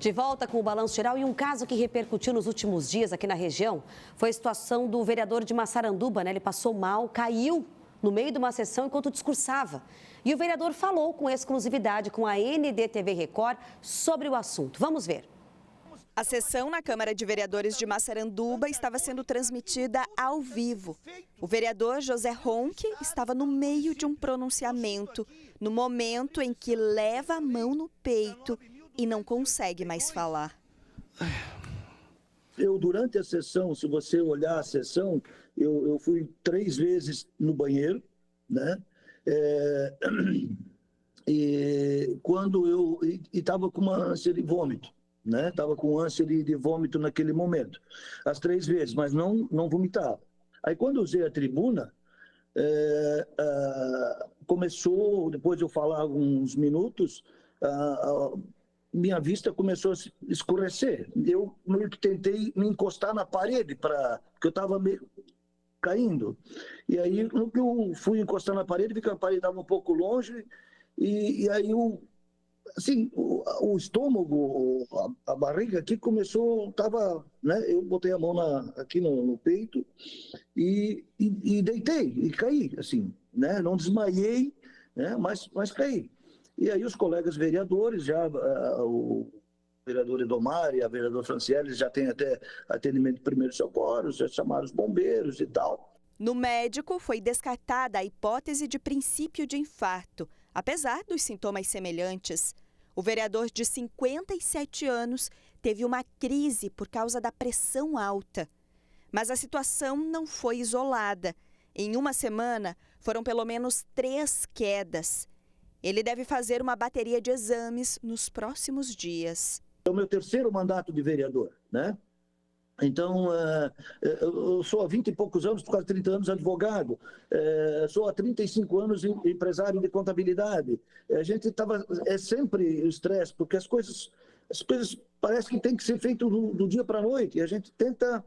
De volta com o Balanço Geral e um caso que repercutiu nos últimos dias aqui na região foi a situação do vereador de Massaranduba, né? Ele passou mal, caiu no meio de uma sessão enquanto discursava. E o vereador falou com exclusividade com a NDTV Record sobre o assunto. Vamos ver. A sessão na Câmara de Vereadores de Massaranduba estava sendo transmitida ao vivo. O vereador José Ronque estava no meio de um pronunciamento, no momento em que leva a mão no peito e não consegue mais falar. Durante a sessão, se você olhar a sessão, eu fui 3 vezes no banheiro, né? E quando eu estava com uma ânsia de vômito, né? Estava com ânsia de vômito naquele momento, as 3 vezes, mas não vomitava. Aí quando eu usei a tribuna, começou, depois de eu falar alguns minutos, minha vista começou a escurecer. Eu meio que tentei me encostar na parede, porque eu estava meio caindo. E aí, no que eu fui encostar na parede, vi que a parede estava um pouco longe, e aí assim, o estômago, a barriga aqui começou, né? Eu botei a mão aqui no peito e deitei, e caí, assim, né? Não desmaiei, né? Mas caí. E aí os colegas vereadores, o vereador Edomar e a vereadora Franciele já têm até atendimento de primeiros socorros, já chamaram os bombeiros e tal. No médico, foi descartada a hipótese de princípio de infarto, apesar dos sintomas semelhantes. O vereador de 57 anos teve uma crise por causa da pressão alta. Mas a situação não foi isolada. Em uma semana, foram pelo menos 3 quedas. Ele deve fazer uma bateria de exames nos próximos dias. É o meu 3º mandato de vereador, né? Então, eu sou há 20 e poucos anos, por quase 30 anos, advogado. Sou há 35 anos empresário de contabilidade. A gente estava... É sempre o estresse, porque as coisas parece que tem que ser feito do dia para a noite. E a gente tenta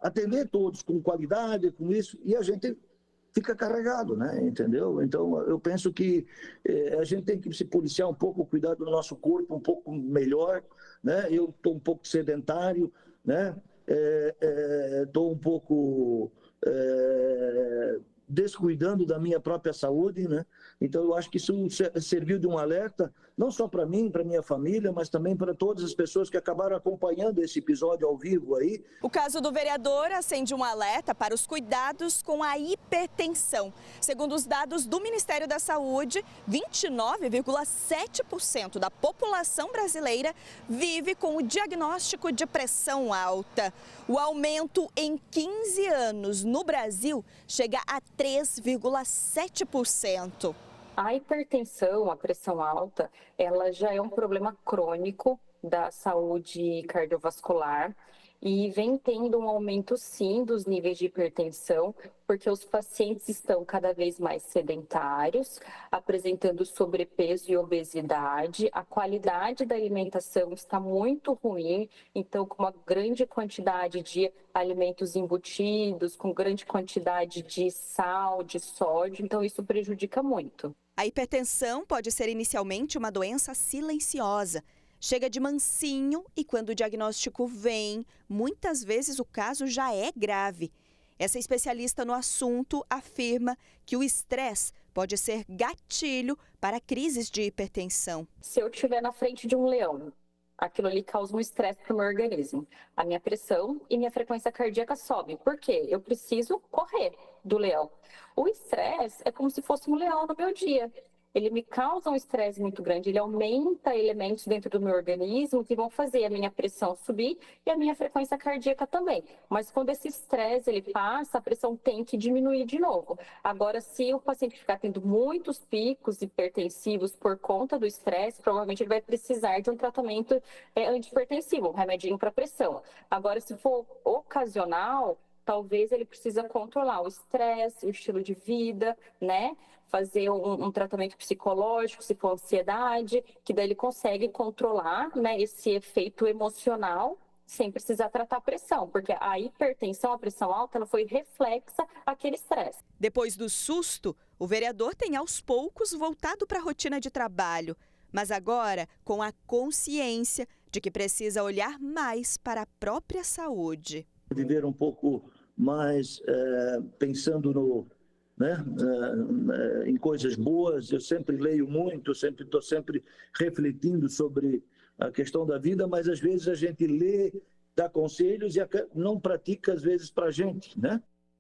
atender todos com qualidade, com isso, e a gente fica carregado, né? Entendeu? Então, eu penso que a gente tem que se policiar um pouco, cuidar do nosso corpo um pouco melhor, né? Eu estou um pouco sedentário, né? Estou um pouco descuidando da minha própria saúde, né? Então, eu acho que isso serviu de um alerta, não só para mim, para minha família, mas também para todas as pessoas que acabaram acompanhando esse episódio ao vivo aí. O caso do vereador acende um alerta para os cuidados com a hipertensão. Segundo os dados do Ministério da Saúde, 29,7% da população brasileira vive com o diagnóstico de pressão alta. O aumento em 15 anos no Brasil chega a 3,7%. A hipertensão, a pressão alta, ela já é um problema crônico da saúde cardiovascular e vem tendo um aumento, sim, dos níveis de hipertensão, porque os pacientes estão cada vez mais sedentários, apresentando sobrepeso e obesidade, a qualidade da alimentação está muito ruim, então com uma grande quantidade de alimentos embutidos, com grande quantidade de sal, de sódio, então isso prejudica muito. A hipertensão pode ser inicialmente uma doença silenciosa. Chega de mansinho e quando o diagnóstico vem, muitas vezes o caso já é grave. Essa especialista no assunto afirma que o estresse pode ser gatilho para crises de hipertensão. Se eu estiver na frente de um leão, aquilo ali causa um estresse para o meu organismo. A minha pressão e minha frequência cardíaca sobem. Por quê? Eu preciso correr do leão. O estresse é como se fosse um leão no meu dia. Ele me causa um estresse muito grande, ele aumenta elementos dentro do meu organismo que vão fazer a minha pressão subir e a minha frequência cardíaca também. Mas quando esse estresse ele passa, a pressão tem que diminuir de novo. Agora, se o paciente ficar tendo muitos picos hipertensivos por conta do estresse, provavelmente ele vai precisar de um tratamento antihipertensivo, um remedinho para pressão. Agora, se for ocasional, talvez ele precisa controlar o estresse, o estilo de vida, né? Fazer um tratamento psicológico, se for ansiedade, que daí ele consegue controlar, né, esse efeito emocional sem precisar tratar a pressão, porque a hipertensão, a pressão alta, ela foi reflexa àquele estresse. Depois do susto, o vereador tem aos poucos voltado para a rotina de trabalho, Mas agora, com a consciência de que precisa olhar mais para a própria saúde. Viver um pouco mais pensando em coisas boas. Eu sempre leio muito, estou sempre refletindo sobre a questão da vida, mas às vezes a gente lê, dá conselhos e não pratica às vezes para a gente, né?